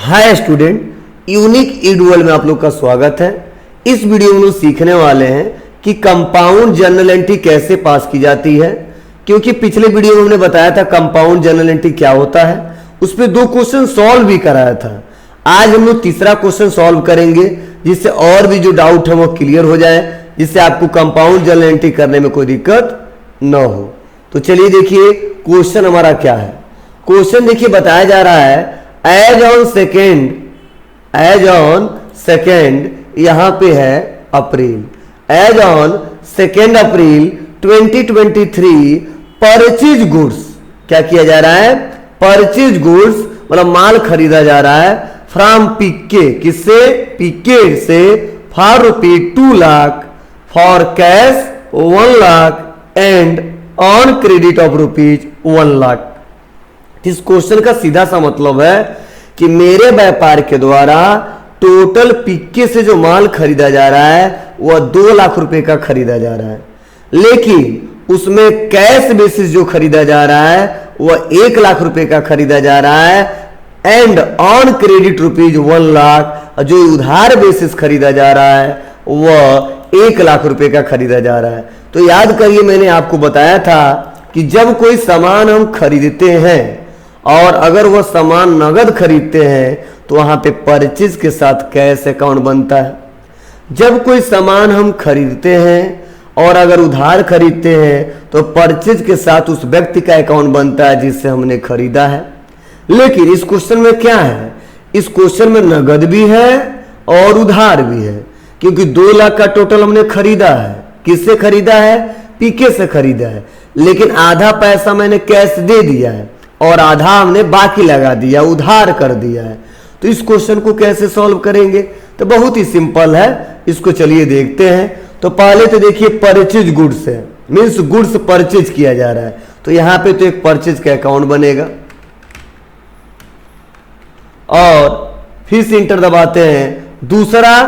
Hi student, unique ईडुअल में आप लोग का स्वागत है। इस वीडियो में लोग सीखने वाले हैं कि कंपाउंड जर्नल एंट्री कैसे पास की जाती है। क्योंकि पिछले वीडियो में हमने बताया था कंपाउंड जर्नल एंट्री क्या होता है, उस पर 2 क्वेश्चन सॉल्व भी कराया था। आज हम लोग तीसरा क्वेश्चन सॉल्व करेंगे जिससे और भी जो डाउट है वो क्लियर हो जाए, जिससे आपको कंपाउंड जर्नल एंट्री करने में कोई दिक्कत न हो। तो चलिए देखिए क्वेश्चन हमारा क्या है। क्वेश्चन देखिए बताया जा रहा है एज ऑन सेकेंड यहां पे है April, as on 2 April 2023 purchase goods, क्या किया जा रहा है, परचेज गुड्स मतलब माल खरीदा जा रहा है फ्रॉम पीके, किससे, पीके से, for ₹2 lakh, for cash 1 lakh and on credit of ₹1 lakh. इस क्वेश्चन का सीधा सा मतलब है कि मेरे व्यापार के द्वारा टोटल पीके से जो माल खरीदा जा रहा है वह 2 लाख रुपए का खरीदा जा रहा है, लेकिन उसमें कैश बेसिस जो खरीदा जा रहा है वह 1 लाख रुपए का खरीदा जा रहा है एंड ऑन क्रेडिट ₹1 लाख, जो उधार बेसिस खरीदा जा रहा है वह 1 लाख रुपए का खरीदा जा रहा है। तो याद करिए मैंने आपको बताया था कि जब कोई सामान हम खरीदते हैं और अगर वह सामान नगद खरीदते हैं तो वहां पे परचेज के साथ कैश अकाउंट बनता है। जब कोई सामान हम खरीदते हैं और अगर उधार खरीदते हैं तो परचेज के साथ उस व्यक्ति का अकाउंट बनता है जिससे हमने खरीदा है। लेकिन इस क्वेश्चन में क्या है, इस क्वेश्चन में नगद भी है और उधार भी है, क्योंकि 2 लाख का टोटल हमने खरीदा है। किससे खरीदा है, पीके से खरीदा है, लेकिन आधा पैसा मैंने कैश दे दिया है और आधा हमने बाकी लगा दिया, उधार कर दिया है। तो इस क्वेश्चन को कैसे सॉल्व करेंगे, तो बहुत ही सिंपल है, इसको चलिए देखते हैं। तो पहले तो देखिए परचेज गुड्स है, मीन्स गुड्स परचेज किया जा रहा है, तो यहां पे तो एक परचेज का अकाउंट बनेगा और फिर से इंटर दबाते हैं। दूसरा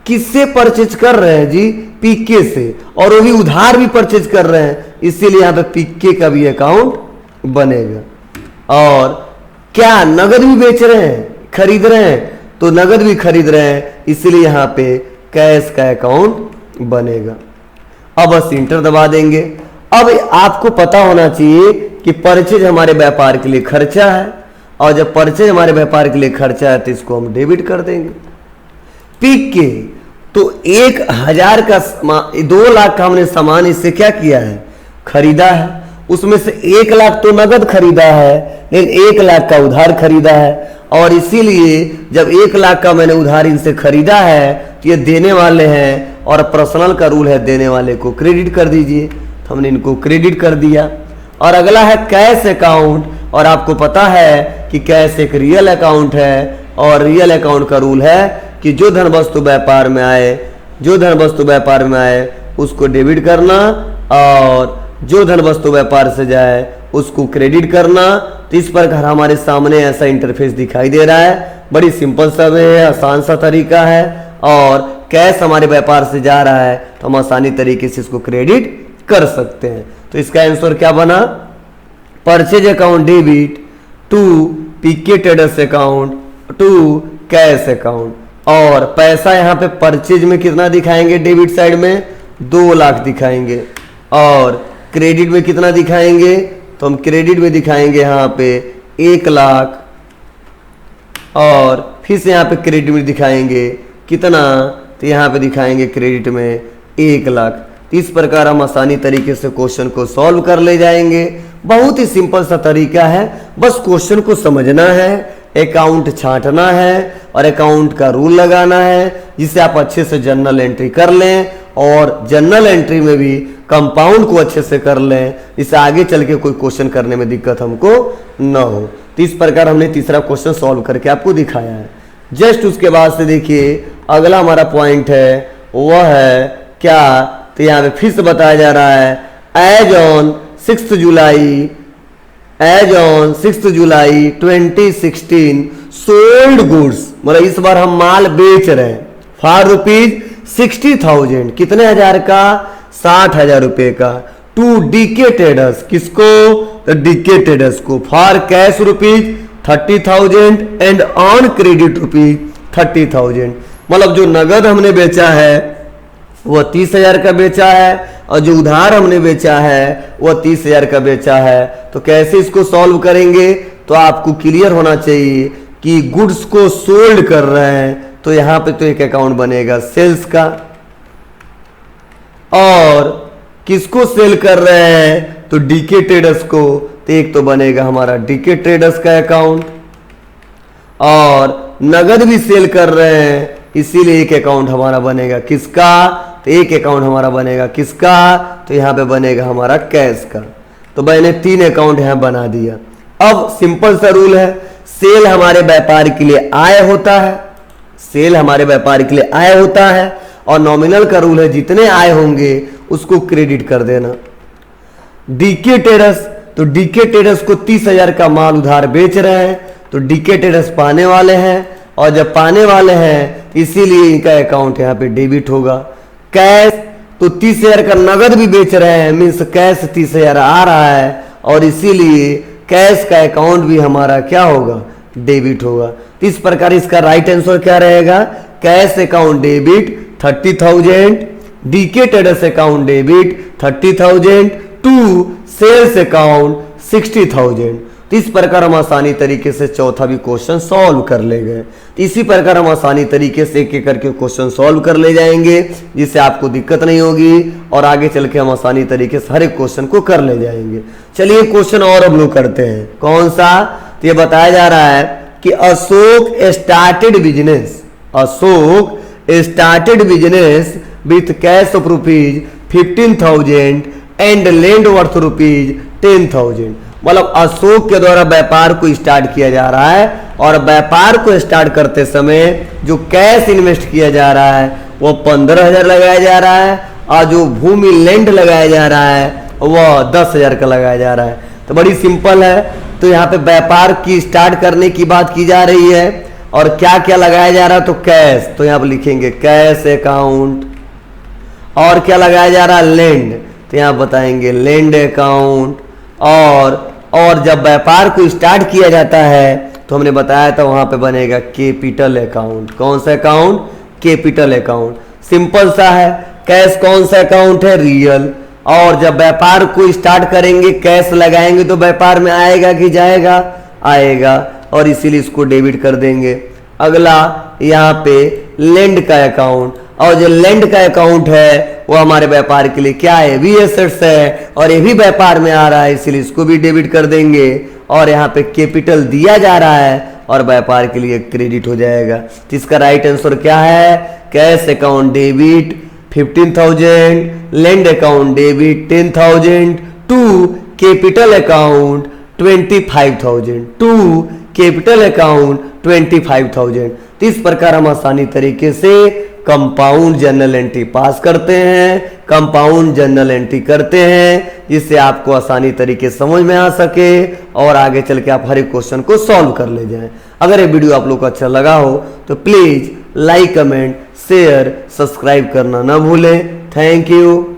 किससे परचेज कर रहे हैं जी, पीके से, और वही उधार भी परचेज कर रहे हैं, इसीलिए यहां पे पीके का भी अकाउंट बनेगा। और क्या नगद भी बेच रहे हैं, खरीद रहे हैं, तो नगद भी खरीद रहे हैं, इसलिए यहां पे कैश का अकाउंट बनेगा। अब बस इंटर दबा देंगे। अब आपको पता होना चाहिए कि परचेज हमारे व्यापार के लिए खर्चा है, और जब परचेज हमारे व्यापार के लिए खर्चा है तो इसको हम डेबिट कर देंगे। पीके तो 1000 का 2 लाख का हमने सामान इससे क्या किया है, खरीदा है, उसमें से 1 लाख तो नगद खरीदा है लेकिन 1 लाख का उधार खरीदा है, और इसीलिए जब 1 लाख का मैंने उधार इनसे खरीदा है तो ये देने वाले हैं और पर्सनल का रूल है देने वाले को क्रेडिट कर दीजिए, तो हमने इनको क्रेडिट कर दिया। और अगला है कैश अकाउंट, और आपको पता है कि कैश एक रियल अकाउंट है और रियल अकाउंट का रूल है कि जो धन वस्तु व्यापार में आए, जो धन वस्तु व्यापार में आए उसको डेबिट करना और जो धन वस्तु व्यापार से जाए उसको क्रेडिट करना। तो इस प्रकार हमारे सामने ऐसा इंटरफेस दिखाई दे रहा है। बड़ी सिंपल सा है, आसान सा तरीका है, और कैश हमारे व्यापार से जा रहा है तो हम आसानी तरीके से इसको क्रेडिट कर सकते हैं। तो इसका आंसर क्या बना, purchase account debit to P K traders account to cash account. और पैसा यहाँ पे परचेज में कितना दिखाएंगे, डेबिट साइड में 2 लाख दिखाएंगे, और क्रेडिट में कितना दिखाएंगे, तो हम क्रेडिट में दिखाएंगे यहाँ पे 1 लाख, और फिर से यहाँ पे क्रेडिट में दिखाएंगे कितना, तो यहाँ पे दिखाएंगे क्रेडिट में 1 लाख। इस प्रकार हम आसानी तरीके से क्वेश्चन को सॉल्व कर ले जाएंगे। बहुत ही सिंपल सा तरीका है, बस क्वेश्चन को समझना है, अकाउंट छांटना है और अकाउंट का रूल लगाना है, जिससे आप अच्छे से जर्नल एंट्री कर लें और जर्नल एंट्री में भी कंपाउंड को अच्छे से कर लें, इससे आगे चल के कोई क्वेश्चन करने में दिक्कत हमको न हो। तो इस प्रकार हमने तीसरा क्वेश्चन सॉल्व करके आपको दिखाया है। जस्ट उसके बाद से देखिए अगला हमारा पॉइंट है वह है क्या, तो यहाँ पे फिर से बताया जा रहा है as on 6 July 2016 sold goods, मतलब इस बार हम माल बेच रहे हैं फॉर ₹60,000, कितने हजार का, 60,000 रुपए का, टू डीके ट्रेडर्स, किसको, तो डीके ट्रेडर्स को, for cash 30,000 and on credit rupees 30,000। मतलब जो नगद हमने बेचा है वो 30,000 का बेचा है और जो उधार हमने बेचा है वो 30,000 का बेचा है। तो कैसे इसको सॉल्व करेंगे? तो आपको क्लियर होना चाहिए कि गुड्स को सोल्ड कर रहे हैं तो यहां पे तो एक अकाउंट बनेगा सेल्स का, और किसको सेल कर रहे हैं तो डीके ट्रेडर्स को, तो एक तो बनेगा हमारा डीके ट्रेडर्स का अकाउंट, और नगद भी सेल कर रहे हैं इसीलिए एक अकाउंट हमारा बनेगा किसका? तो एक अकाउंट हमारा बनेगा किसका? तो यहां पे बनेगा हमारा कैश का। तो मैंने 3 अकाउंट यहां बना दिया। अब सिंपल सा रूल है, सेल हमारे व्यापार के लिए आय होता है, सेल हमारे व्यापार के लिए आय होता है, और नॉमिनल का रूल है जितने आय होंगे उसको क्रेडिट कर देना। डीके ट्रेडर्स, तो डीके ट्रेडर्स को 30,000 का माल उधार बेच रहे हैं तो डीके ट्रेडर्स पाने वाले हैं, और जब पाने वाले हैं इसीलिए इनका अकाउंट यहाँ पे डेबिट होगा। कैश, तो 30,000 का नगद भी बेच रहे हैं, मीन्स कैश 30,000 आ रहा है और इसीलिए कैश का अकाउंट भी हमारा क्या होगा? डेबिट होगा। तो इस प्रकार इसका राइट आंसर क्या रहेगा? Cash account debit 30,000, D K traders account debit 30,000 to sales account 60,000। तो इस प्रकार हम आसानी तरीके से चौथा भी क्वेश्चन सॉल्व कर ले गए। तो इसी प्रकार हम आसानी तरीके से एक एक करके क्वेश्चन सॉल्व कर ले जाएंगे जिससे आपको दिक्कत नहीं होगी, और आगे चल के हम आसानी तरीके से हर एक क्वेश्चन को कर ले जाएंगे। चलिए क्वेश्चन और हम लोग करते हैं। कौन सा? तो ये बताया जा रहा है कि Ashok started business, Ashok started business with cash of rupees 15,000 and land worth rupees 10,000। मतलब अशोक के द्वारा व्यापार को स्टार्ट किया जा रहा है, और व्यापार को स्टार्ट करते समय जो कैश इन्वेस्ट किया जा रहा है वो 15,000 लगाया जा रहा है, और जो भूमि लैंड लगाया जा रहा है वह 10,000 का लगाया जा रहा है। तो बड़ी सिंपल है। तो यहाँ पे व्यापार की स्टार्ट करने की बात की जा रही है, और क्या क्या लगाया जा रहा है? तो कैश, तो यहाँ पे लिखेंगे कैश अकाउंट, और क्या लगाया जा रहा है? लैंड, तो यहाँ बताएंगे लैंड अकाउंट, और जब व्यापार को स्टार्ट किया जाता है तो हमने बताया था वहां पे बनेगा कैपिटल अकाउंट। कौन सा अकाउंट? Capital account. सिंपल सा है। कैश कौन सा अकाउंट है? रियल। और जब व्यापार को स्टार्ट करेंगे कैश लगाएंगे तो व्यापार में आएगा कि जाएगा? आएगा, और इसीलिए इसको डेबिट कर देंगे। अगला यहाँ पे लैंड का अकाउंट, और जो लैंड का अकाउंट है वो हमारे व्यापार के लिए क्या है? वी एसेट्स है, और ये भी व्यापार में आ रहा है इसलिए इसको भी डेबिट कर देंगे। और यहाँ पे कैपिटल दिया जा रहा है और व्यापार के लिए क्रेडिट हो जाएगा। तो इसका राइट आंसर क्या है? Cash account debit 15,000, land account debit 10,000 to capital account 25,000, to capital account 25,000। तो इस प्रकार हम आसानी तरीके से कंपाउंड जर्नल एंट्री पास करते हैं, कंपाउंड जर्नल एंट्री करते हैं, जिससे आपको आसानी तरीके से समझ में आ सके और आगे चल के आप हर एक क्वेश्चन को सॉल्व कर ले जाएं। अगर ये वीडियो आप लोग को अच्छा लगा हो तो please like, comment, share, subscribe करना ना भूलें। Thank you.